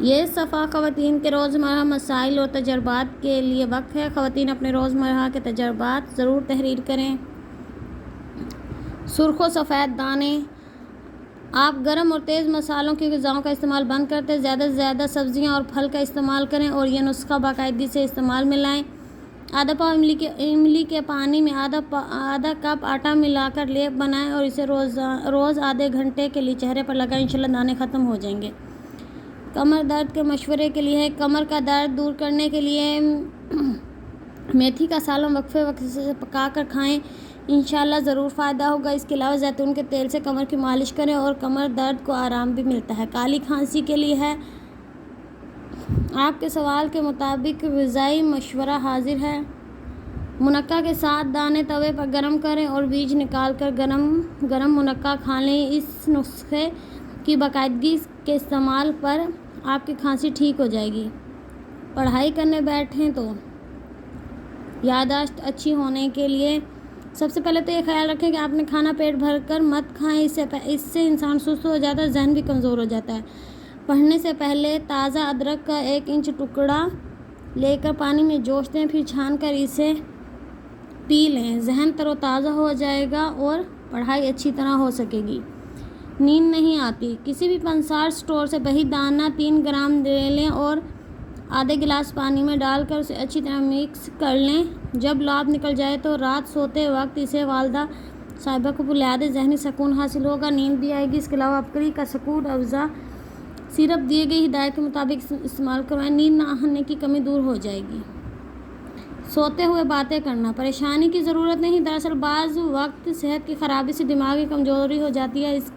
یہ صفحہ خواتین کے روزمرہ مسائل اور تجربات کے لیے وقف ہے۔ خواتین اپنے روزمرہ کے تجربات ضرور تحریر کریں۔ سرخ و سفید دانے۔ آپ گرم اور تیز مسالوں کی غذاؤں کا استعمال بند کرتے، زیادہ سے زیادہ سبزیاں اور پھل کا استعمال کریں اور یہ نسخہ باقاعدگی سے استعمال میں لائیں۔ آدھا پاؤ املی کے پانی میں آدھا کپ آٹا ملا کر لیپ بنائیں اور اسے روز آدھے گھنٹے کے لیے چہرے پر لگائیں، انشاءاللہ دانے ختم ہو جائیں گے۔ کمر درد کے مشورے کے لیے ہے۔ کمر کا درد دور کرنے کے لیے میتھی کا سالن وقفے سے پکا کر کھائیں، انشاءاللہ ضرور فائدہ ہوگا۔ اس کے علاوہ زیتون کے تیل سے کمر کی مالش کریں اور کمر درد کو آرام بھی ملتا ہے۔ کالی کھانسی کے لیے ہے۔ آپ کے سوال کے مطابق غذائی مشورہ حاضر ہے۔ منقع کے 7 دانے توے پر گرم کریں اور بیج نکال کر گرم منقع کھا لیں۔ اس نسخے کی باقاعدگی کے استعمال پر آپ کی کھانسی ٹھیک ہو جائے گی۔ پڑھائی کرنے بیٹھیں تو یادداشت اچھی ہونے کے لیے سب سے پہلے تو یہ خیال رکھیں کہ آپ نے کھانا پیٹ بھر کر مت کھائیں، اس سے انسان سست ہو جاتا ہے، ذہن بھی کمزور ہو جاتا ہے۔ پڑھنے سے پہلے تازہ ادرک کا 1 انچ ٹکڑا لے کر پانی میں جوش دیں، پھر چھان کر اسے پی لیں، ذہن تر و تازہ ہو جائے گا اور پڑھائی اچھی طرح ہو سکے گی۔ نیند نہیں آتی؟ کسی بھی پنسار اسٹور سے بہی دانہ 3 گرام لے لیں اور آدھے گلاس پانی میں ڈال کر اسے اچھی طرح مکس کر لیں۔ جب لعاب نکل جائے تو رات سوتے وقت اسے والدہ صاحبہ کو پلا دیں، ذہنی سکون حاصل ہوگا، نیند بھی آئے گی۔ اس کے علاوہ بکری کا سکوت افزا سیرپ دیے گئی ہدایت کے مطابق استعمال کروائیں، نیند نہ آنے کی کمی دور ہو جائے گی۔ سوتے ہوئے باتیں کرنا پریشانی کی ضرورت نہیں، دراصل بعض وقت صحت کی خرابی سے دماغی کمزوری ہو جاتی ہے۔ اس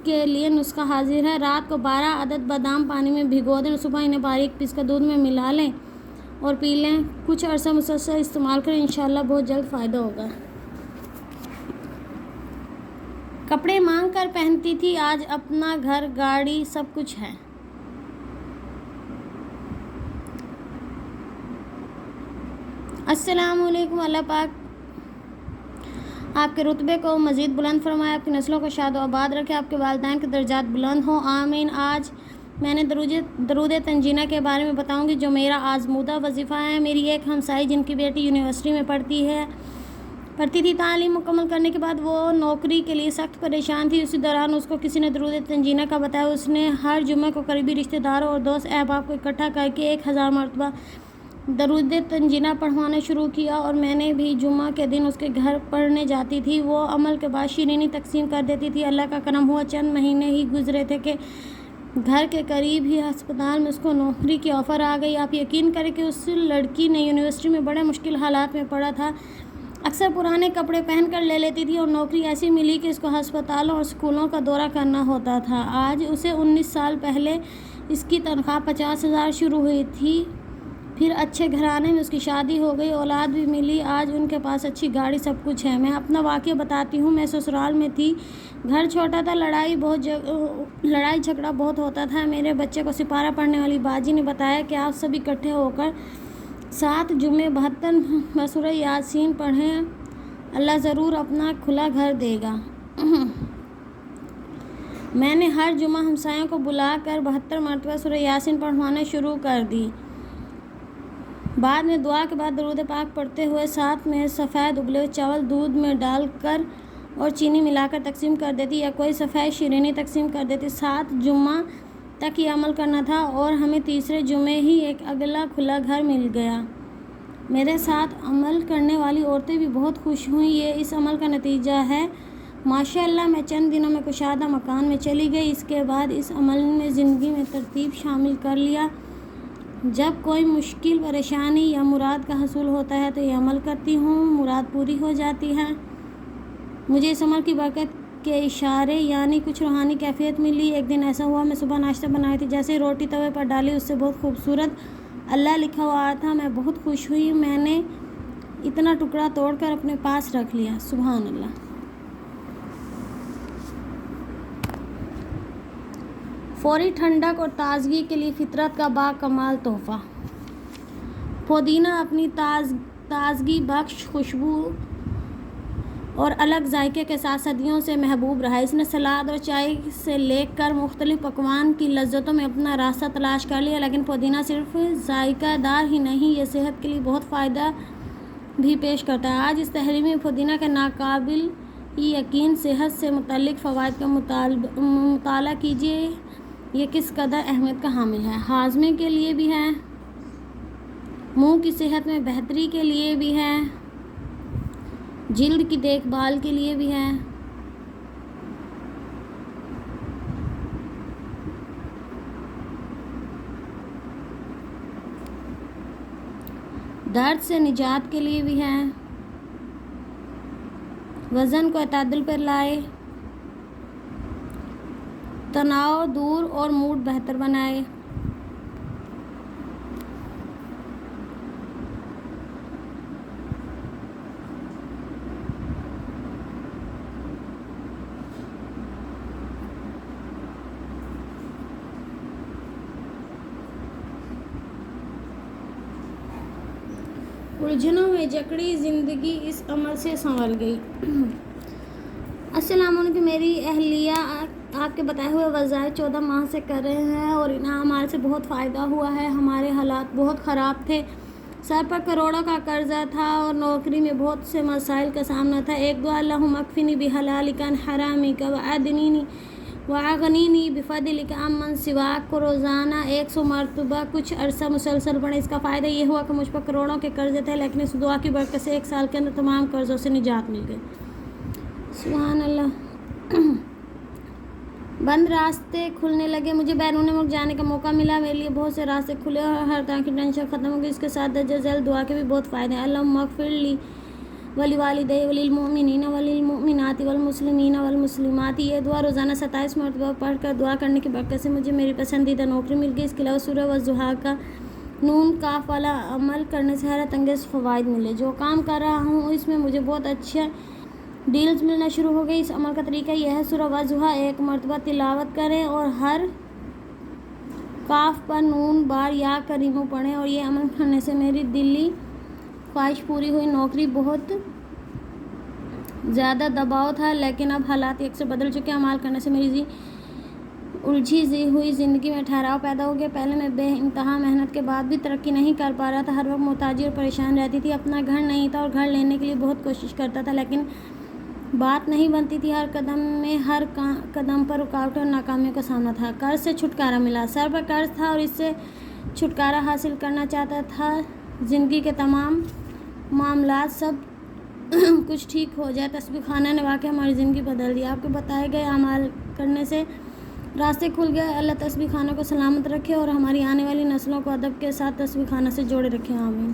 کے لیے نسخہ حاضر ہے۔ رات کو 12 عدد بادام پانی میں بھگو دیں، صبح انہیں باریک پیس کر دودھ میں ملا لیں اور پی لیں۔ کچھ عرصہ مسلسل استعمال کریں، انشاءاللہ بہت جلد فائدہ ہوگا۔ کپڑے مانگ کر پہنتی تھی، آج اپنا گھر گاڑی سب کچھ ہے۔ السلام علیکم۔ اللہ پاک آپ کے رتبے کو مزید بلند فرمائے، آپ کی نسلوں کو شاد و آباد رکھے، آپ کے والدین کے درجات بلند ہوں، آمین۔ آج میں نے درود تنجینہ کے بارے میں بتاؤں گی جو میرا آزمودہ وظیفہ ہے۔ میری ایک ہمسائی جن کی بیٹی یونیورسٹی میں پڑھتی تھی، تعلیم مکمل کرنے کے بعد وہ نوکری کے لیے سخت پریشان تھی۔ اسی دوران اس کو کسی نے درود تنجینہ کا بتایا۔ اس نے ہر جمعے کو قریبی رشتہ داروں اور دوست احباب کو اکٹھا کر کے 1000 مرتبہ درود تنجینہ پڑھوانا شروع کیا اور میں نے بھی جمعہ کے دن اس کے گھر پڑھنے جاتی تھی۔ وہ عمل کے بعد شیرینی تقسیم کر دیتی تھی۔ اللہ کا کرم ہوا، چند مہینے ہی گزرے تھے کہ گھر کے قریب ہی ہسپتال میں اس کو نوکری کی آفر آ گئی۔ آپ یقین کریں کہ اس لڑکی نے یونیورسٹی میں بڑے مشکل حالات میں پڑھا تھا، اکثر پرانے کپڑے پہن کر لے لیتی تھی اور نوکری ایسی ملی کہ اس کو ہسپتالوں اور اسکولوں کا دورہ کرنا ہوتا تھا۔ آج اسے 19 سال پہلے اس کی تنخواہ 50,000 شروع ہوئی تھی، پھر اچھے گھرانے میں اس کی شادی ہو گئی، اولاد بھی ملی، آج ان کے پاس اچھی گاڑی سب کچھ ہے۔ میں اپنا واقعہ بتاتی ہوں۔ میں سسرال میں تھی، گھر چھوٹا تھا، لڑائی جھگڑا بہت ہوتا تھا۔ میرے بچے کو سپارہ پڑھنے والی باجی نے بتایا کہ آپ سب اکٹھے ہو کر 7 جمعے 72 سورہ یاسین پڑھیں، اللہ ضرور اپنا کھلا گھر دے گا۔ میں نے ہر جمعہ ہمسایوں کو بلا کر 72 مرتبہ سورہ یاسین پڑھوانا شروع کر دی۔ بعد میں دعا کے بعد درود پاک پڑھتے ہوئے ساتھ میں سفید ابلے ہوئے چاول دودھ میں ڈال کر اور چینی ملا کر تقسیم کر دیتی یا کوئی سفید شیرینی تقسیم کر دیتی۔ 7 جمعہ تک یہ عمل کرنا تھا اور ہمیں تیسرے جمعے ہی ایک اگلا کھلا گھر مل گیا۔ میرے ساتھ عمل کرنے والی عورتیں بھی بہت خوش ہوئیں۔ یہ اس عمل کا نتیجہ ہے، ماشاءاللہ۔ میں چند دنوں میں کشادہ مکان میں چلی گئی۔ اس کے بعد اس عمل نے زندگی میں ترتیب شامل کر لیا۔ جب کوئی مشکل، پریشانی یا مراد کا حصول ہوتا ہے تو یہ عمل کرتی ہوں، مراد پوری ہو جاتی ہے۔ مجھے اس عمل کی برکت کے اشارے یعنی کچھ روحانی کیفیت ملی۔ ایک دن ایسا ہوا، میں صبح ناشتہ بنائی تھی، جیسے روٹی توے پر ڈالی اس سے بہت خوبصورت اللہ لکھا ہوا آیا تھا۔ میں بہت خوش ہوئی، میں نے اتنا ٹکڑا توڑ کر اپنے پاس رکھ لیا، سبحان اللہ۔ فوری ٹھنڈک اور تازگی کے لیے فطرت کا باکمال تحفہ۔ پودینہ اپنی تازگی بخش خوشبو اور الگ ذائقے کے ساتھ صدیوں سے محبوب رہا ہے۔ اس نے سلاد اور چائے سے لے کر مختلف پکوان کی لذتوں میں اپنا راستہ تلاش کر لیا۔ لیکن پودینہ صرف ذائقہ دار ہی نہیں، یہ صحت کے لیے بہت فائدہ بھی پیش کرتا ہے۔ آج اس تحریر میں پودینہ کے ناقابل یقین صحت سے متعلق فوائد کا مطالعہ کیجیے۔ یہ کس قدر اہمیت کا حامل ہے۔ ہاضمے کے لیے بھی ہے، منہ کی صحت میں بہتری کے لیے بھی ہے، جلد کی دیکھ بھال کے لیے بھی ہے، درد سے نجات کے لیے بھی ہے، وزن کو اعتدال پر لائے، تناؤ دور اور موڈ بہتر بنائے، الجھنوں میں جکڑی زندگی اس عمل سے سنور گئی۔ السلام علیکم، میری اہلیہ آپ کے بتائے ہوئے وظائف 14 ماہ سے کر رہے ہیں اور ان اعمال سے بہت فائدہ ہوا ہے۔ ہمارے حالات بہت خراب تھے، سر پر کروڑوں کا قرضہ تھا اور نوکری میں بہت سے مسائل کا سامنا تھا۔ ایک دعا اللہم اکفنی بحلالک عن حرامک واغنینی بفضلک عمن سواک کو روزانہ 100 مرتبہ کچھ عرصہ مسلسل پڑھیں۔ اس کا فائدہ یہ ہوا کہ مجھ پر کروڑوں کے قرضے تھے، لیکن اس دعا کی برکت سے 1 سال کے اندر تمام قرضوں سے نجات مل گئی۔ سبحان اللہ۔ بند راستے کھلنے لگے، مجھے بیرون ملک جانے کا موقع ملا، میرے لیے بہت سے راستے کھلے اور ہر طرح کی ٹینشن ختم ہو گئی۔ اس کے ساتھ درجہ ذیل دعا کے بھی بہت فائدے ہیں۔ اللہم اغفر لی ولوالدی وللمؤمنین والمؤمنات والمسلمین والمسلمات۔ یہ دعا روزانہ 27 مرتبہ پڑھ کر دعا کرنے کی برکت سے مجھے میری پسندیدہ نوکری مل گئی۔ اس کے علاوہ سورہ والضحیٰ کا نون کاف والا عمل کرنے سے حیرت انگیز فوائد ملے۔ جو کام کر رہا ہوں اس میں مجھے بہت اچھے ڈیلز ملنا شروع ہو گئی۔ اس عمل کا طریقہ یہ ہے، سورہ والضحیٰ 1 مرتبہ تلاوت کریں اور ہر کاف پر نون بار یا کریمو پڑھیں، اور یہ عمل کرنے سے میری دلی خواہش پوری ہوئی۔ نوکری بہت زیادہ دباؤ تھا، لیکن اب حالات یکسر بدل چکے۔ عمل کرنے سے میری الجھی ہوئی زندگی میں ٹھہراؤ پیدا ہو گیا۔ پہلے میں بے انتہا محنت کے بعد بھی ترقی نہیں کر پا رہا تھا، ہر وقت محتاجی اور پریشان رہتی تھی۔ اپنا گھر نہیں تھا اور گھر لینے کے لیے بہت کوشش کرتا تھا، لیکن بات نہیں بنتی تھی۔ ہر قدم پر رکاوٹیں اور ناکامیوں کا سامنا تھا۔ قرض سے چھٹکارا ملا، سر پر قرض تھا اور اس سے چھٹکارا حاصل کرنا چاہتا تھا۔ زندگی کے تمام معاملات سب کچھ ٹھیک ہو جائے۔ تسبیح خانہ نے واقعہ ہماری زندگی بدل دی۔ آپ کے بتائے گئے اعمال کرنے سے راستے کھل گئے۔ اللہ تسبیح خانہ کو سلامت رکھے اور ہماری آنے والی نسلوں کو ادب کے ساتھ تسبیح خانہ سے جوڑے رکھے، آمین۔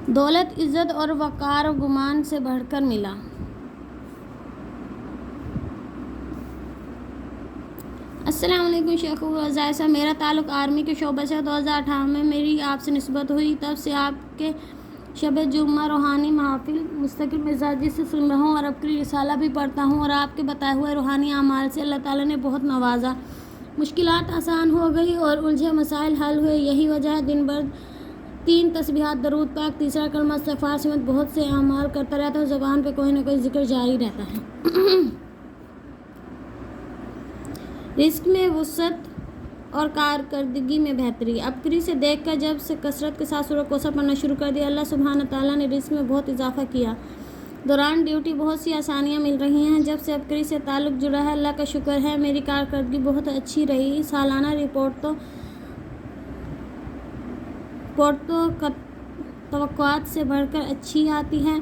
دولت عزت اور وقار و گمان سے بڑھ کر ملا۔ السلام علیکم شیخ وظائف صاحب، میرا تعلق آرمی کے شعبے سے 2018 میں میری آپ سے نسبت ہوئی، تب سے آپ کے شب جمعہ روحانی محافل مستقل مزاجی سے سن رہا ہوں اور اب کی رسالہ بھی پڑھتا ہوں، اور آپ کے بتائے ہوئے روحانی اعمال سے اللہ تعالیٰ نے بہت نوازا۔ مشکلات آسان ہو گئی اور الجھے مسائل حل ہوئے۔ یہی وجہ ہے دن بھر 3 تسبیحات، درود پاک، تیسرا کلمہ استغفار سمیت بہت سے اعمال کرتا رہتا ہوں۔ زبان پہ کوئی نہ کوئی ذکر جاری رہتا ہے۔ رزق میں وسعت اور کارکردگی میں بہتری۔ ابکری سے دیکھ کر جب سے کثرت کے ساتھ سورہ کوثر پڑھنا شروع کر دیا، اللہ سبحانہ تعالیٰ نے رزق میں بہت اضافہ کیا۔ دوران ڈیوٹی بہت سی آسانیاں مل رہی ہیں۔ جب سے ابکری سے تعلق جڑا ہے، اللہ کا شکر ہے، میری کارکردگی بہت اچھی رہی۔ سالانہ رپورٹ تو توقعات سے بڑھ کر اچھی آتی ہے،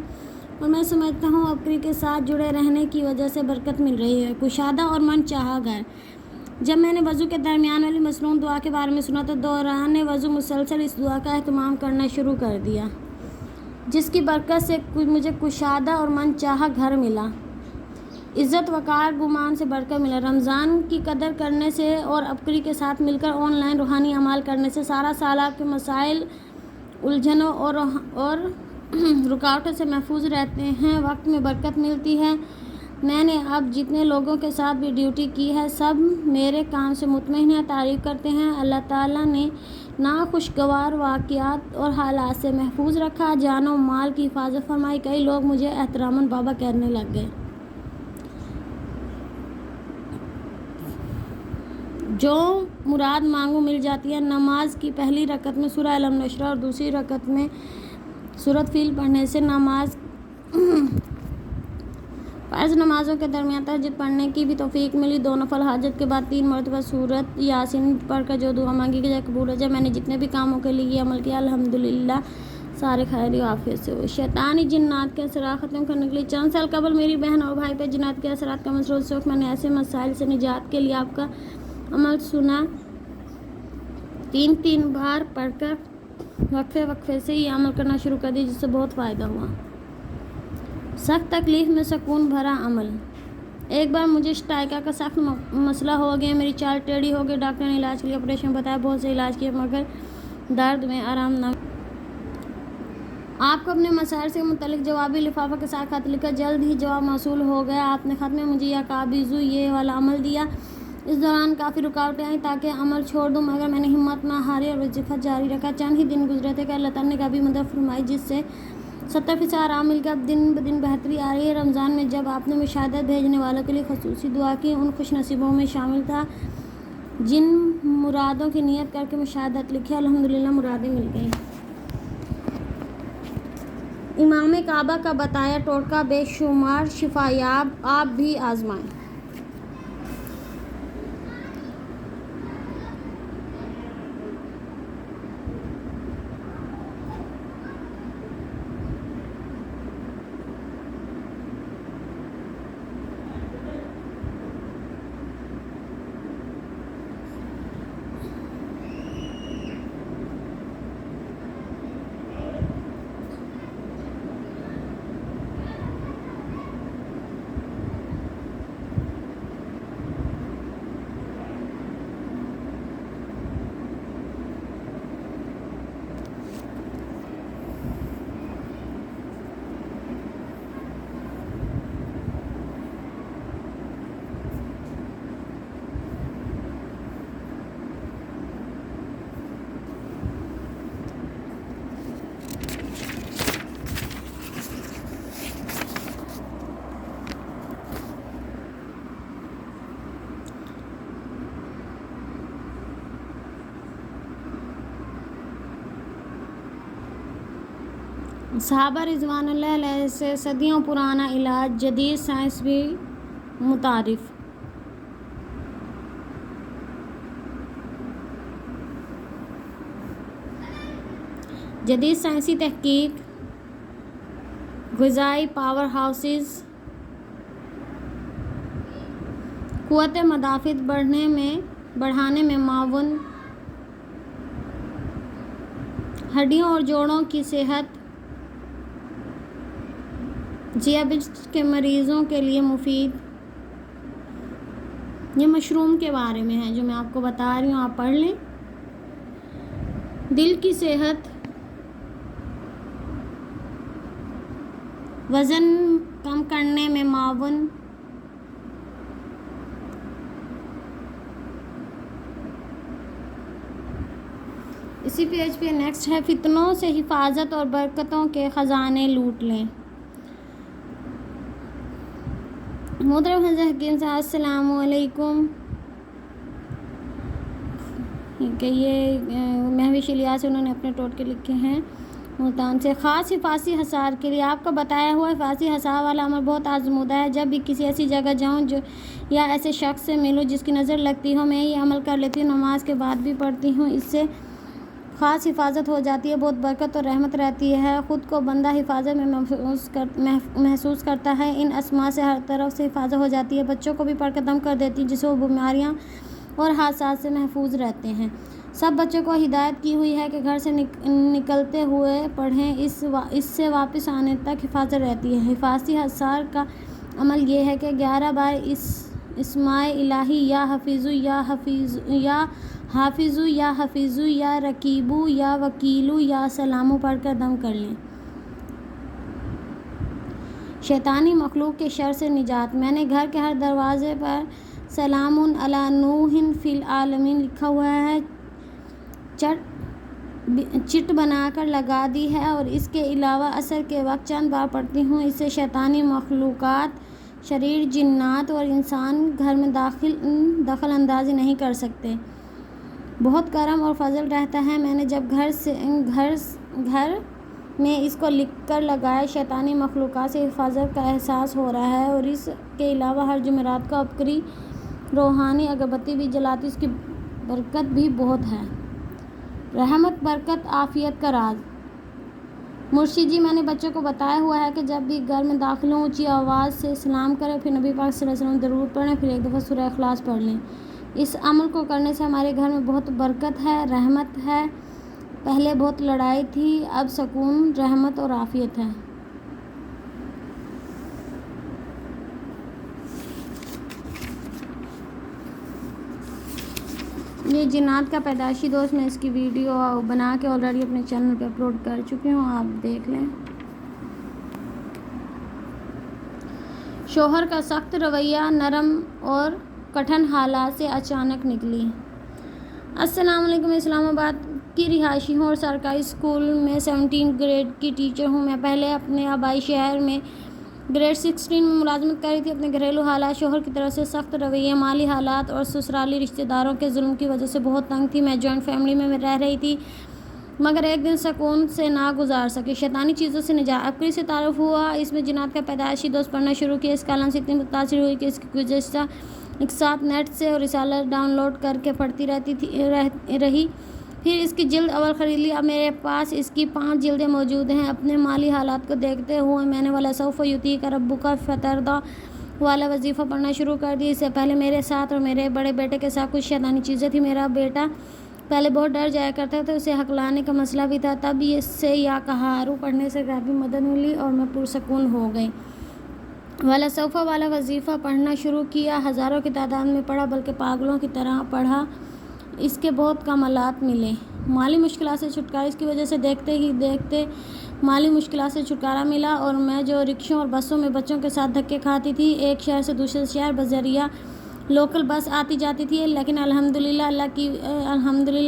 اور میں سمجھتا ہوں ابکری کے ساتھ جڑے رہنے کی وجہ سے برکت مل رہی ہے۔ کشادہ اور من چاہا گھر۔ جب میں نے وضو کے درمیان والی مصنون دعا کے بارے میں سنا تو دوران وضو مسلسل اس دعا کا اہتمام کرنا شروع کر دیا، جس کی برکت سے مجھے کشادہ اور من چاہا گھر ملا، عزت وقار گمان سے بڑھ کر ملا۔ رمضان کی قدر کرنے سے اور ابکری کے ساتھ مل کر آن لائن روحانی اعمال کرنے سے سارا سال آپ کے مسائل، الجھنوں اور رکاوٹوں سے محفوظ رہتے ہیں، وقت میں برکت ملتی ہے، میں نے اب جتنے لوگوں کے ساتھ بھی ڈیوٹی کی ہے سب میرے کام سے مطمئن ہیں، تعریف کرتے ہیں۔ اللہ تعالیٰ نے ناخوشگوار واقعات اور حالات سے محفوظ رکھا، جان و مال کی حفاظت فرمائی۔ کئی لوگ مجھے احتراماً بابا کہنے لگ گئے۔ جو مراد مانگو مل جاتی ہے۔ نماز کی پہلی رکعت میں سورہ الم نشرہ اور دوسری رکعت میں سورۃ فیل پڑھنے سے نماز فرض نمازوں کے درمیان تہجد پڑھنے کی بھی توفیق ملی۔ 2 نفل حاجت کے بعد 3 مرتبہ سورۃ یاسین پڑھ کر جو دعا مانگی جائے قبول ہو جائے۔ میں نے جتنے بھی کاموں کے لیے یہ عمل کیا الحمدللہ سارے خیر و عافیت سے ہوئے۔ شیطانی جنات کے اثرات ختم کرنے کے لیے چند سال قبل میری بہن اور بھائی پہ جنات کے اثرات کا مسئلہ، اس وقت میں نے ایسے مسائل سے نجات کے لیے آپ کا عمل سنا، 3 بار پڑھ کر وقفے سے یہ عمل کرنا شروع کر دیا، جس سے بہت فائدہ ہوا۔ سخت تکلیف میں سکون بھرا عمل۔ ایک بار مجھے شٹائکا کا سخت مسئلہ ہو گیا، میری چال ٹیڑھی ہو گئی، ڈاکٹر نے علاج کے لیے آپریشن بتایا، بہت سے علاج کیے مگر درد میں آرام نہ۔ آپ کو اپنے مسائل سے متعلق جوابی لفافہ کے ساتھ خط لکھا، جلد ہی جواب موصول ہو گیا۔ آپ نے خط میں مجھے یا قابضو یہ والا عمل دیا۔ اس دوران کافی رکاوٹیں آئیں تاکہ عمل چھوڑ دوں، مگر میں نے ہمت نہ ہاری اور وظیفہ جاری رکھا۔ چند ہی دن گزرے تھے کہ اللہ تعالیٰ نے کافی مدد فرمائی، جس سے 70% آرام مل گیا۔ اب دن بدن بہتری آ رہی ہے۔ رمضان میں جب آپ نے مشاہدات بھیجنے والوں کے لیے خصوصی دعا کی، ان خوش نصیبوں میں شامل تھا جن مرادوں کی نیت کر کے مشاہدات لکھی، الحمدللہ مرادیں مل گئیں۔ امام کعبہ کا بتایا ٹوٹکا بے شمار شفایاب، آپ بھی آزمائیں۔ صحابہ رضوان اللہ علیہ سے صدیوں پرانا علاج، جدید سائنس بھی متعارف۔ جدید سائنسی تحقیق، غذائی پاور ہاؤسز، قوت مدافعت بڑھانے میں معاون، ہڈیوں اور جوڑوں کی صحت، ذیابیطس کے مریضوں کے لیے مفید۔ یہ مشروم کے بارے میں ہے جو میں آپ کو بتا رہی ہوں، آپ پڑھ لیں۔ دل کی صحت، وزن کم کرنے میں معاون، اسی پیج پہ نیکسٹ ہے فتنوں سے حفاظت اور برکتوں کے خزانے لوٹ لیں۔ محترم حضرت حکیم صاحب السلام علیکم، کہ یہ مہوش الیاس انہوں نے اپنے ٹوٹکے لکھے ہیں ملتان سے۔ خاص حفاظتی حصار کے لیے آپ کا بتایا ہوا حفاظتی حصار والا عمل بہت آزمودہ ہے۔ جب بھی کسی ایسی جگہ جاؤں یا ایسے شخص سے ملوں جس کی نظر لگتی ہو، میں یہ عمل کر لیتی ہوں، نماز کے بعد بھی پڑھتی ہوں۔ اس سے خاص حفاظت ہو جاتی ہے، بہت برکت اور رحمت رہتی ہے، خود کو بندہ حفاظت میں محسوس کرتا ہے، ان اسما سے ہر طرف سے حفاظت ہو جاتی ہے۔ بچوں کو بھی پڑھ کر دم کر دیتی ہوں، جس سے وہ بیماریاں اور حادثات سے محفوظ رہتے ہیں۔ سب بچوں کو ہدایت کی ہوئی ہے کہ گھر سے نکلتے ہوئے پڑھیں، اس سے واپس آنے تک حفاظت رہتی ہے۔ حفاظتی حصار کا عمل یہ ہے کہ 11 بار اسماء الہی یا حفیظ یا حافظ یا حفیظ یا رقیب یا وکیل یا سلام پڑھ کر دم کر لیں۔ شیطانی مخلوق کے شر سے نجات۔ میں نے گھر کے ہر دروازے پر سلام علی نوح فی العالمین لکھا ہوا ہے، چٹ بنا کر لگا دی ہے اور اس کے علاوہ عصر کے وقت چند بار پڑھتی ہوں۔ اس سے شیطانی مخلوقات، شریر جنات اور انسان گھر میں دخل اندازی نہیں کر سکتے۔ بہت کرم اور فضل رہتا ہے۔ میں نے جب گھر میں اس کو لکھ کر لگایا، شیطانی مخلوقات سے حفاظت کا احساس ہو رہا ہے، اور اس کے علاوہ ہر جمعرات کو عبقری روحانی اگربتی بھی جلاتی، اس کی برکت بھی بہت ہے۔ رحمت، برکت، عافیت کا راز۔ مرشد جی، میں نے بچوں کو بتایا ہوا ہے کہ جب بھی گھر میں داخل ہوں اونچی آواز سے سلام کریں، پھر نبی پاک صلی اللہ علیہ وسلم درود پڑھیں، پھر ایک دفعہ سورہ اخلاص پڑھ لیں۔ اس عمل کو کرنے سے ہمارے گھر میں بہت برکت ہے، رحمت ہے۔ پہلے بہت لڑائی تھی، اب سکون، رحمت اور عافیت ہے۔ یہ جنات کا پیدائشی دوست، میں اس کی ویڈیو بنا کے آلریڈی اپنے چینل پہ اپلوڈ کر چکی ہوں، آپ دیکھ لیں۔ شوہر کا سخت رویہ نرم اور کٹھن حالات سے اچانک نکلی۔ السلام علیکم۔ اسلام آباد کی رہائشی ہوں اور سرکاری اسکول میں 17 گریڈ کی ٹیچر ہوں۔ میں پہلے اپنے آبائی شہر میں گریڈ 16 میں ملازمت کر رہی تھی۔ اپنے گھریلو حالات، شوہر کی طرف سے سخت رویہ، مالی حالات اور سسرالی رشتہ داروں کے ظلم کی وجہ سے بہت تنگ تھی۔ میں جوائنٹ فیملی میں رہ رہی تھی، مگر ایک دن سکون سے نہ گزار سکی۔ شیطانی چیزوں سے نجات، عبقری سے تعارف ہوا، اس میں جنات کا پیدائشی دوست پڑھنا شروع کیا۔ اس کلام سے اتنی متاثر ہوئی کہ اس کی گزشتہ ایک ساتھ نیٹ سے اور رسالہ ڈاؤن لوڈ کر کے پڑھتی رہی۔ پھر اس کی جلد اول خرید لی۔ اب میرے پاس اس کی 5 جلدیں موجود ہیں۔ اپنے مالی حالات کو دیکھتے ہوئے میں نے وَلَسَوْفَ يُعْطِيكَ رَبُّكَ فَتَرْضَىٰ والا وظیفہ پڑھنا شروع کر دیا۔ اس سے پہلے میرے ساتھ اور میرے بڑے بیٹے کے ساتھ کچھ شیطانی چیزیں تھیں۔ میرا بیٹا پہلے بہت ڈر جایا کرتا تھا، اسے ہکلانے کا مسئلہ بھی تھا۔ تب اس سے یا قہارو پڑھنے سے کافی مدد ملی اور میں پرسکون ہو گئی۔ وَلَسَوْفَ والا وظیفہ پڑھنا شروع کیا، ہزاروں کی تعداد میں پڑھا، بلکہ پاگلوں کی طرح پڑھا۔ اس کے بہت کمالات ملے۔ مالی مشکلات سے چھٹکارا، اس کی وجہ سے دیکھتے ہی دیکھتے مالی مشکلات سے چھٹکارا ملا، اور میں جو رکشوں اور بسوں میں بچوں کے ساتھ دھکے کھاتی تھی، ایک شہر سے دوسرے شہر بذریعہ لوکل بس آتی جاتی تھی، لیکن الحمدللہ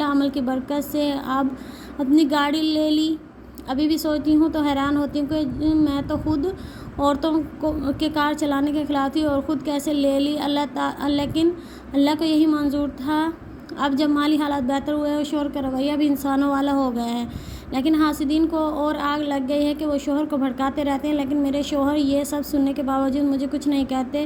عمل کی برکت سے اب اپنی گاڑی لے لی۔ ابھی بھی سوچتی ہوں تو حیران ہوتی ہوں کہ میں تو خود عورتوں کے کار چلانے کے خلاف تھی اور خود کیسے لے لی، لیکن اللہ کو یہی منظور تھا۔ اب جب مالی حالات بہتر ہوئے اور شوہر کا رویہ بھی انسانوں والا ہو گیا ہے، لیکن حاسدین کو اور آگ لگ گئی ہے کہ وہ شوہر کو بھڑکاتے رہتے ہیں، لیکن میرے شوہر یہ سب سننے کے باوجود مجھے کچھ نہیں کہتے۔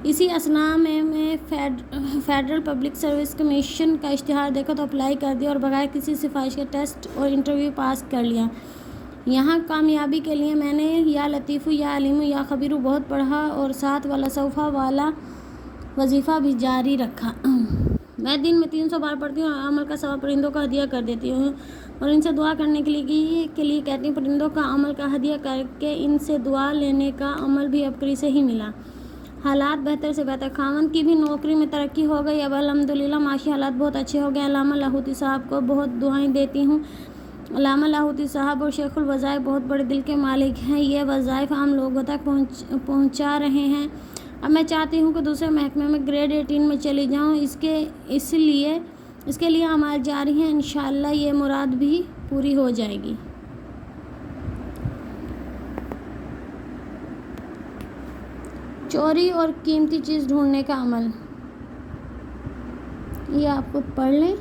اسی اثناء میں فیڈرل پبلک سروس کمیشن کا اشتہار دیکھا تو اپلائی کر دیا اور بغیر کسی سفارش کے ٹیسٹ اور انٹرویو پاس کر لیا۔ یہاں کامیابی کے لیے میں نے یا لطیف یا علیم یا خبیر بہت پڑھا اور ساتھ وَلَسَوْفَ والا وظیفہ بھی جاری رکھا۔ میں دن میں 300 بار پڑھتی ہوں اور عمل کا ثواب پرندوں کا ہدیہ کر دیتی ہوں اور ان سے دعا کرنے کے لیے کہتی ہوں۔ پرندوں کا عمل کا ہدیہ کر کے ان سے دعا لینے کا عمل بھی عبقری سے ہی ملا۔ حالات بہتر سے بہتر، خاوند کی بھی نوکری میں ترقی ہو گئی، اب الحمدللہ معاشی حالات بہت اچھے ہو گئے۔ علامہ لاہوتی صاحب کو بہت دعائیں دیتی ہوں۔ علامہ لاہوتی صاحب اور شیخ الوظائف بہت بڑے دل کے مالک ہیں، یہ وظائف عام لوگوں تک پہنچا رہے ہیں۔ اب میں چاہتی ہوں کہ دوسرے محکمے میں گریڈ 18 میں چلی جاؤں، اس کے لیے اعمال جاری ہیں، انشاءاللہ یہ مراد بھی پوری ہو جائے گی۔ چوری اور قیمتی چیز ڈھونڈنے کا عمل، یہ آپ خود پڑھ لیں۔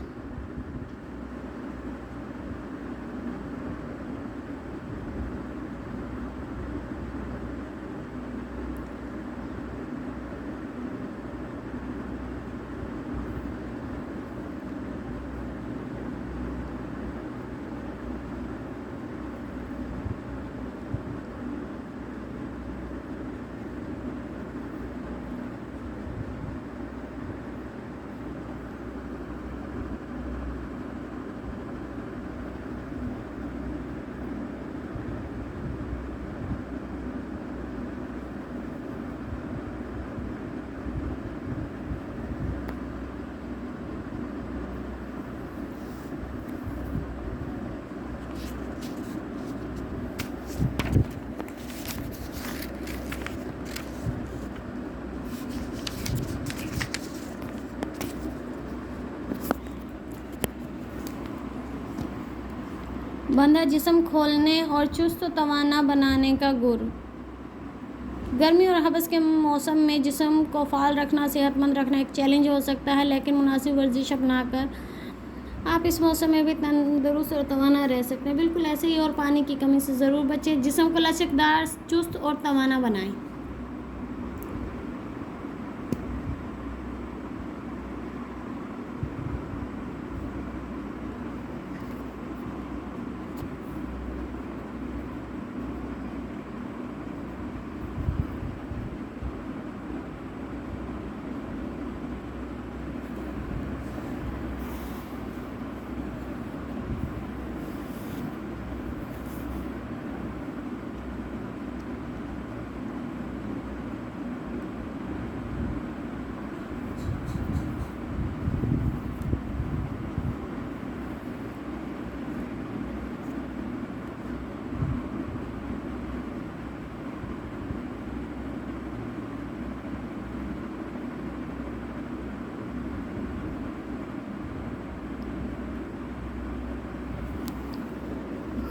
بندہ جسم کھولنے اور چست و توانا بنانے کا گر۔ گرمی اور حبس کے موسم میں جسم کو فعال رکھنا، صحت مند رکھنا ایک چیلنج ہو سکتا ہے، لیکن مناسب ورزش اپنا کر آپ اس موسم میں بھی تندرست اور توانا رہ سکتے ہیں۔ بالکل ایسے ہی، اور پانی کی کمی سے ضرور بچیں۔ جسم کو لچکدار، چست اور توانا بنائیں۔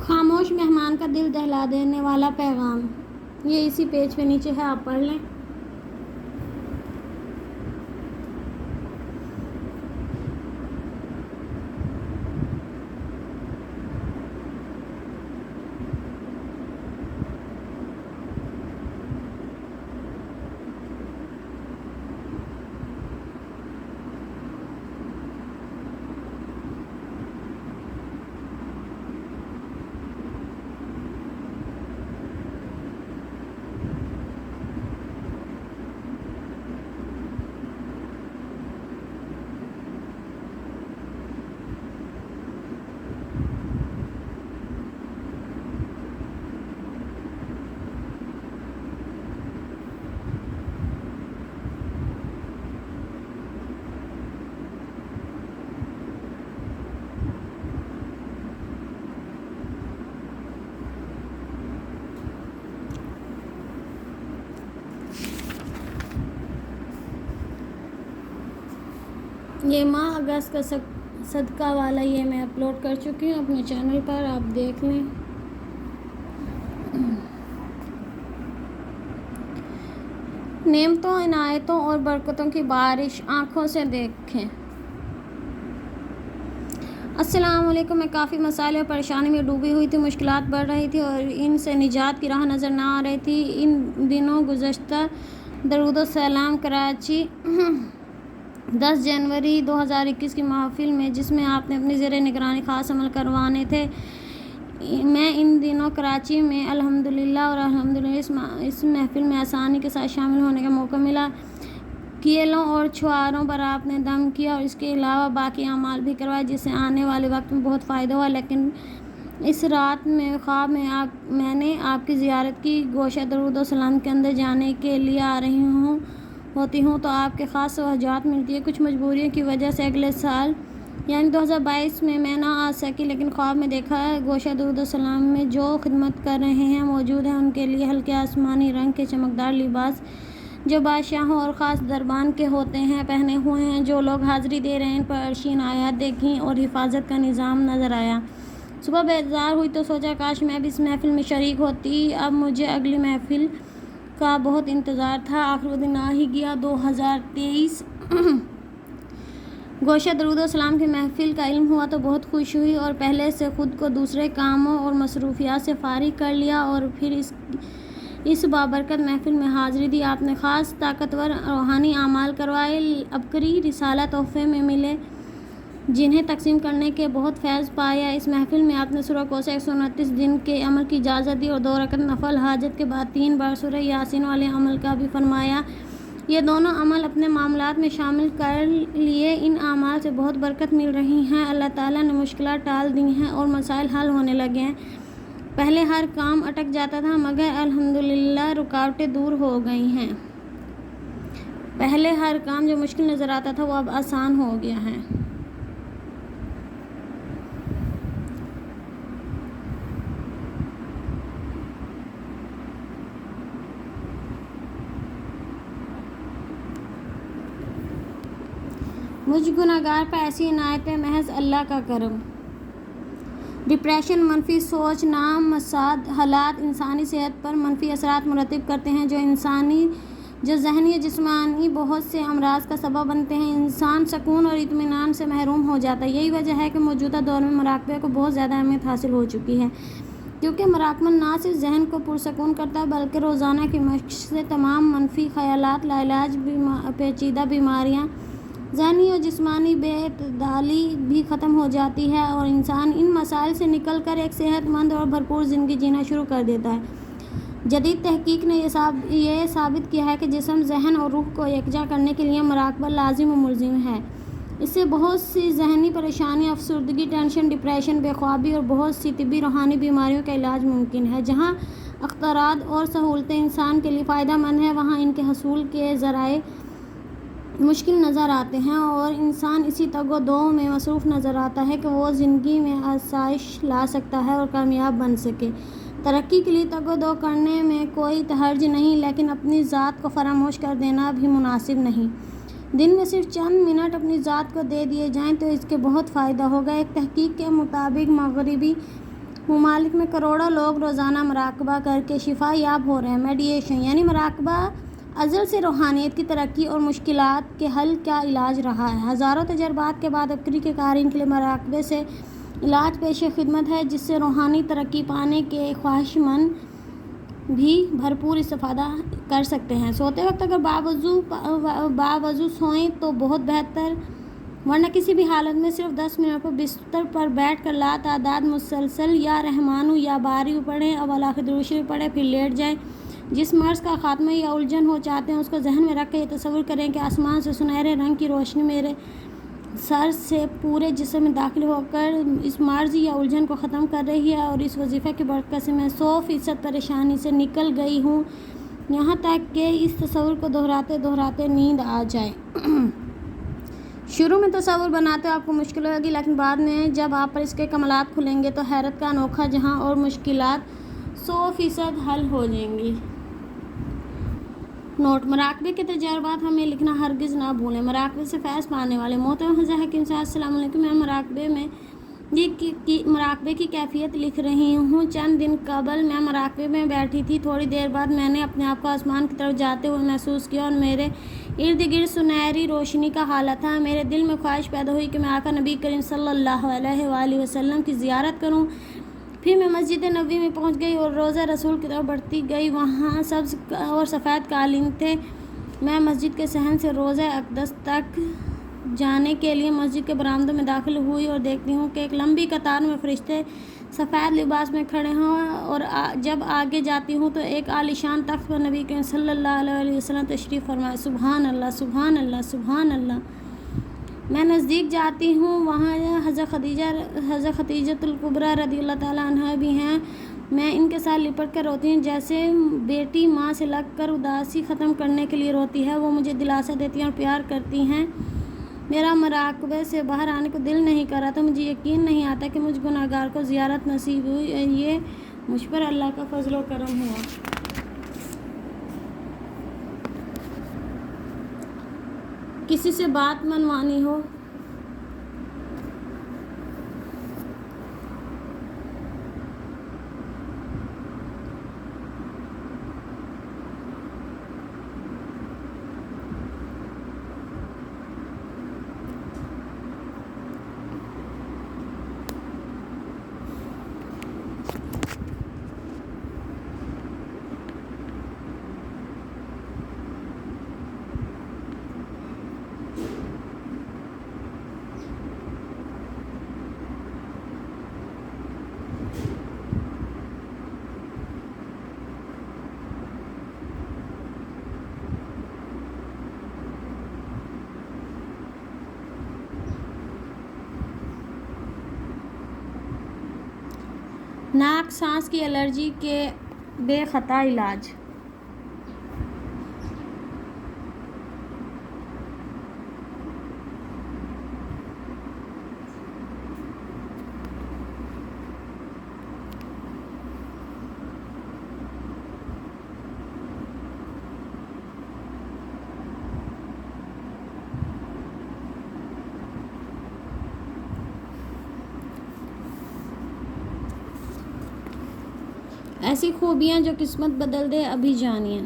خاموش مہمان کا دل دہلا دینے والا پیغام، یہ اسی پیج پہ نیچے ہے، آپ پڑھ لیں۔ یہ ماہ اگست کا صدقہ والا یہ میں اپلوڈ کر چکی ہوں اپنے چینل پر، آپ دیکھ لیں۔ نعمتوں، عنایتوں اور برکتوں کی بارش آنکھوں سے دیکھیں۔ السلام علیکم۔ میں کافی مسائل اور پریشانی میں ڈوبی ہوئی تھی، مشکلات بڑھ رہی تھی اور ان سے نجات کی راہ نظر نہ آ رہی تھی۔ ان دنوں گزشتہ درود و سلام کراچی 10 جنوری 2021 کی محفل میں، جس میں آپ نے اپنی زیر نگرانی خاص عمل کروانے تھے، میں ان دنوں کراچی میں الحمدللہ اور الحمدللہ اس محفل میں آسانی کے ساتھ شامل ہونے کا موقع ملا۔ کیلوں اور چھواروں پر آپ نے دم کیا اور اس کے علاوہ باقی اعمال بھی کروائے، جس سے آنے والے وقت میں بہت فائدہ ہوا۔ لیکن اس رات میں خواب میں نے آپ کی زیارت کی۔ گوشہ درود و سلام کے اندر جانے کے لیے آ رہی ہوتی ہوں تو آپ کے خاص توجہات ملتی ہے۔ کچھ مجبوریوں کی وجہ سے اگلے سال یعنی 2022 میں نہ آ سکی، لیکن خواب میں دیکھا گوشہ درود و سلام میں جو خدمت کر رہے ہیں موجود ہیں، ان کے لیے ہلکے آسمانی رنگ کے چمکدار لباس جو بادشاہوں اور خاص دربان کے ہوتے ہیں پہنے ہوئے ہیں۔ جو لوگ حاضری دے رہے ہیں ان پر عرشین آیات دیکھیں اور حفاظت کا نظام نظر آیا۔ صبح بیدار ہوئی تو سوچا کاش میں بھی اس محفل میں شریک ہوتی۔ اب مجھے اگلی محفل کا بہت انتظار تھا۔ آخر وہ دن آ ہی گیا۔ 2023 گوشہ درود و سلام کی محفل کا علم ہوا تو بہت خوش ہوئی اور پہلے سے خود کو دوسرے کاموں اور مصروفیات سے فارغ کر لیا اور پھر اس بابرکت محفل میں حاضری دی۔ آپ نے خاص طاقتور روحانی اعمال کروائے، عبقری رسالہ تحفے میں ملے جنہیں تقسیم کرنے کے بہت فیض پایا۔ اس محفل میں آپ نے سورہ کوثر 129 دن کے عمل کی اجازت دی اور 2 رکعت نفل حاجت کے بعد 3 بار سورہ یاسین والے عمل کا بھی فرمایا۔ یہ دونوں عمل اپنے معاملات میں شامل کر لیے۔ ان اعمال سے بہت برکت مل رہی ہے۔ اللہ تعالیٰ نے مشکلات ٹال دی ہیں اور مسائل حل ہونے لگے ہیں۔ پہلے ہر کام اٹک جاتا تھا مگر الحمدللہ رکاوٹیں دور ہو گئی ہیں۔ پہلے ہر کام جو مشکل نظر آتا تھا وہ اب آسان ہو گیا ہے۔ مجھ گنہگار پر ایسی عنایتیں محض اللہ کا کرم۔ ڈپریشن، منفی سوچ، نامساعد حالات انسانی صحت پر منفی اثرات مرتب کرتے ہیں جو ذہنی و جسمانی بہت سے امراض کا سبب بنتے ہیں۔ انسان سکون اور اطمینان سے محروم ہو جاتا ہے۔ یہی وجہ ہے کہ موجودہ دور میں مراقبے کو بہت زیادہ اہمیت حاصل ہو چکی ہے، کیونکہ مراقبہ نہ صرف ذہن کو پرسکون کرتا ہے بلکہ روزانہ کی مشق سے تمام منفی خیالات، لاعلاج پیچیدہ بیماریاں، ذہنی اور جسمانی بے اعتدالی بھی ختم ہو جاتی ہے اور انسان ان مسائل سے نکل کر ایک صحت مند اور بھرپور زندگی جینا شروع کر دیتا ہے۔ جدید تحقیق نے یہ ثابت کیا ہے کہ جسم، ذہن اور روح کو یکجا کرنے کے لیے مراقبہ لازم و ملزم ہے۔ اس سے بہت سی ذہنی پریشانیاں، افسردگی، ٹینشن، ڈپریشن، بے خوابی اور بہت سی طبی روحانی بیماریوں کا علاج ممکن ہے۔ جہاں اختیارات اور سہولتیں انسان کے لیے فائدہ مند ہیں، وہاں ان کے حصول کے ذرائع مشکل نظر آتے ہیں اور انسان اسی تگ و دو میں مصروف نظر آتا ہے کہ وہ زندگی میں آسائش لا سکتا ہے اور کامیاب بن سکے۔ ترقی کے لیے تگ و دو کرنے میں کوئی حرج نہیں، لیکن اپنی ذات کو فراموش کر دینا بھی مناسب نہیں۔ دن میں صرف چند منٹ اپنی ذات کو دے دیے جائیں تو اس کے بہت فائدہ ہوگا۔ ایک تحقیق کے مطابق مغربی ممالک میں کروڑوں لوگ روزانہ مراقبہ کر کے شفا یاب ہو رہے ہیں۔ میڈیٹیشن یعنی مراقبہ ازل سے روحانیت کی ترقی اور مشکلات کے حل کا علاج رہا ہے۔ ہزاروں تجربات کے بعد افریقی قارئین کے لیے مراقبے سے علاج پیش خدمت ہے، جس سے روحانی ترقی پانے کے خواہشمند بھی بھرپور استفادہ کر سکتے ہیں۔ سوتے وقت اگر باوضو سوئیں تو بہت بہتر، ورنہ کسی بھی حالت میں صرف 10 منٹ پر بستر پر بیٹھ کر لا تعداد مسلسل یا رحمانو یا باری پڑھیں، اول آخر درود شریف پڑھیں، پھر لیٹ جائیں۔ جس مرض کا خاتمہ یا الجھن ہو چاہتے ہیں اس کو ذہن میں رکھ کے یہ تصور کریں کہ آسمان سے سنہرے رنگ کی روشنی میرے سر سے پورے جسم میں داخل ہو کر اس مرض یا الجھن کو ختم کر رہی ہے اور اس وظیفے کی برکت سے میں 100% پریشانی سے نکل گئی ہوں، یہاں تک کہ اس تصور کو دہراتے دہراتے نیند آ جائے۔ شروع میں تصور بناتے آپ کو مشکل ہوگی، لیکن بعد میں جب آپ پر اس کے کمالات کھلیں گے تو حیرت کا انوکھا جہاں اور مشکلات 100% حل ہو جائیں گی۔ نوٹ: مراقبے کے تجربات ہمیں لکھنا ہرگز نہ بھولیں۔ مراقبے سے فیض پانے والے محترم حضرت حکیم صاحب السلام علیکم، میں مراقبے کی کیفیت لکھ رہی ہوں۔ چند دن قبل میں مراقبے میں بیٹھی تھی۔ تھوڑی دیر بعد میں نے اپنے آپ کو آسمان کی طرف جاتے ہوئے محسوس کیا اور میرے ارد گرد سنہری روشنی کا حالہ تھا۔ میرے دل میں خواہش پیدا ہوئی کہ میں آقا نبی کریم صلی اللہ علیہ وآلہ وسلم کی زیارت کروں۔ پھر میں مسجد نبوی میں پہنچ گئی اور روضہ رسول کی طرف بڑھتی گئی۔ وہاں سبز اور سفید قالین تھے۔ میں مسجد کے صحن سے روضہ اقدس تک جانے کے لیے مسجد کے برآمدوں میں داخل ہوئی اور دیکھتی ہوں کہ ایک لمبی قطار میں فرشتے سفید لباس میں کھڑے ہیں اور جب آگے جاتی ہوں تو ایک عالیشان تخت پر نبی کریم صلی اللہ علیہ وسلم تشریف فرمائے۔ سبحان اللہ، سبحان اللہ، سبحان اللہ۔ میں نزدیک جاتی ہوں، وہاں حضرت خدیجہ الکبریٰ رضی اللہ تعالیٰ عنہا بھی ہیں۔ میں ان کے ساتھ لپٹ کر روتی ہوں جیسے بیٹی ماں سے لگ کر اداسی ختم کرنے کے لیے روتی ہے۔ وہ مجھے دلاسا دیتی ہیں اور پیار کرتی ہیں۔ میرا مراقبے سے باہر آنے کو دل نہیں کر رہا تھا۔ مجھے یقین نہیں آتا کہ مجھ گناہگار کو زیارت نصیب ہوئی، یہ مجھ پر اللہ کا فضل و کرم ہوا۔ کسی سے بات منوانی ہو ناک سانس کی الرجی کے بے خطا علاج۔ ایسی خوبیاں جو قسمت بدل دے، ابھی جانیے۔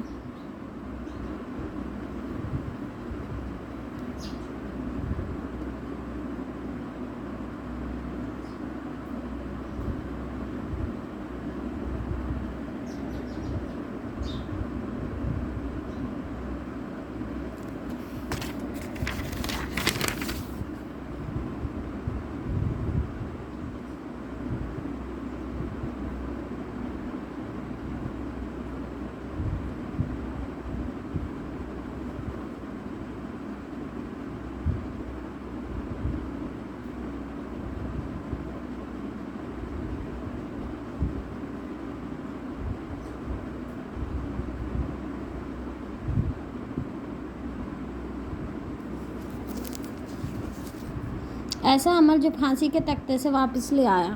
ایسا عمل جو پھانسی کے تختے سے واپس لے آیا۔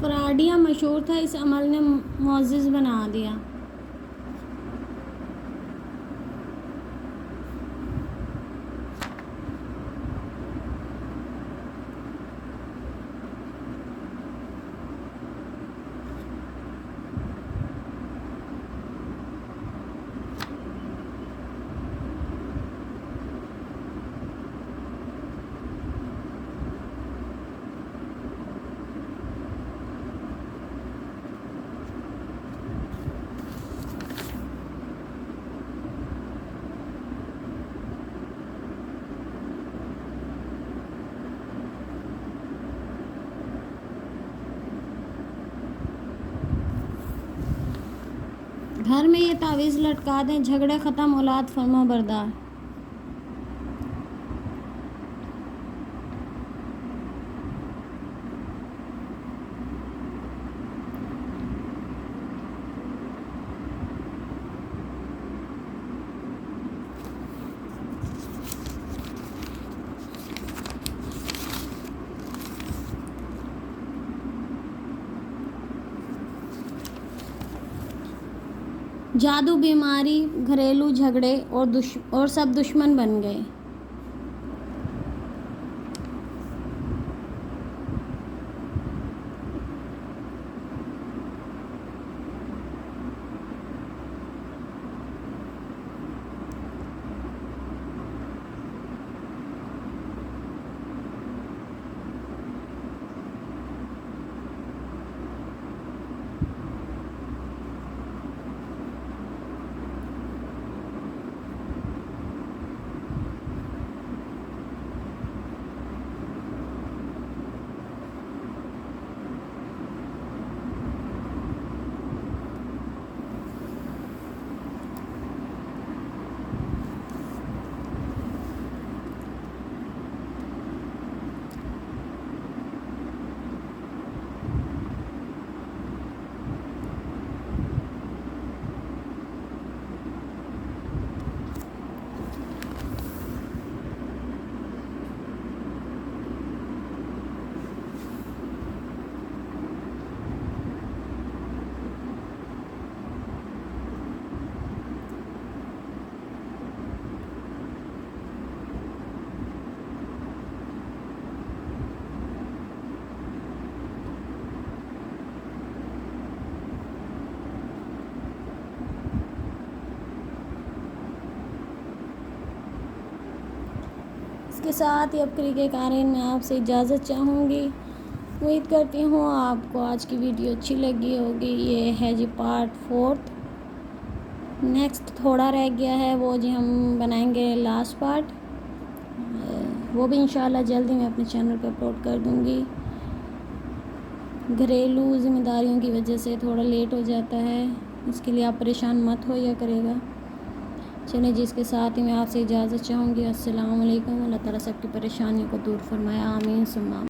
فراڈیا مشہور تھا، اس عمل نے معزز بنا دیا۔ گھر میں یہ تعویذ لٹکا دیں، جھگڑے ختم، اولاد فرما بردار۔ جادو، بیماری، گھریلو جھگڑے اور سب دشمن بن گئے۔ اس کے ساتھ ہی اب طریقۂ کارین میں آپ سے اجازت چاہوں گی۔ امید کرتی ہوں آپ کو آج کی ویڈیو اچھی لگی ہوگی۔ یہ ہے جی پارٹ 4۔ نیکسٹ تھوڑا رہ گیا ہے، وہ جی ہم بنائیں گے لاسٹ پارٹ، وہ بھی انشاءاللہ جلدی میں اپنے چینل پہ اپلوڈ کر دوں گی۔ گھریلو ذمہ داریوں کی وجہ سے تھوڑا لیٹ ہو جاتا ہے، اس کے لیے آپ پریشان مت ہویا کرے گا۔ چلیں جی، اس کے ساتھ ہی میں آپ سے اجازت چاہوں گی۔ السلام علیکم۔ اللہ تعالیٰ سب کی پریشانیوں کو دور فرمائے، آمین ثم آمین۔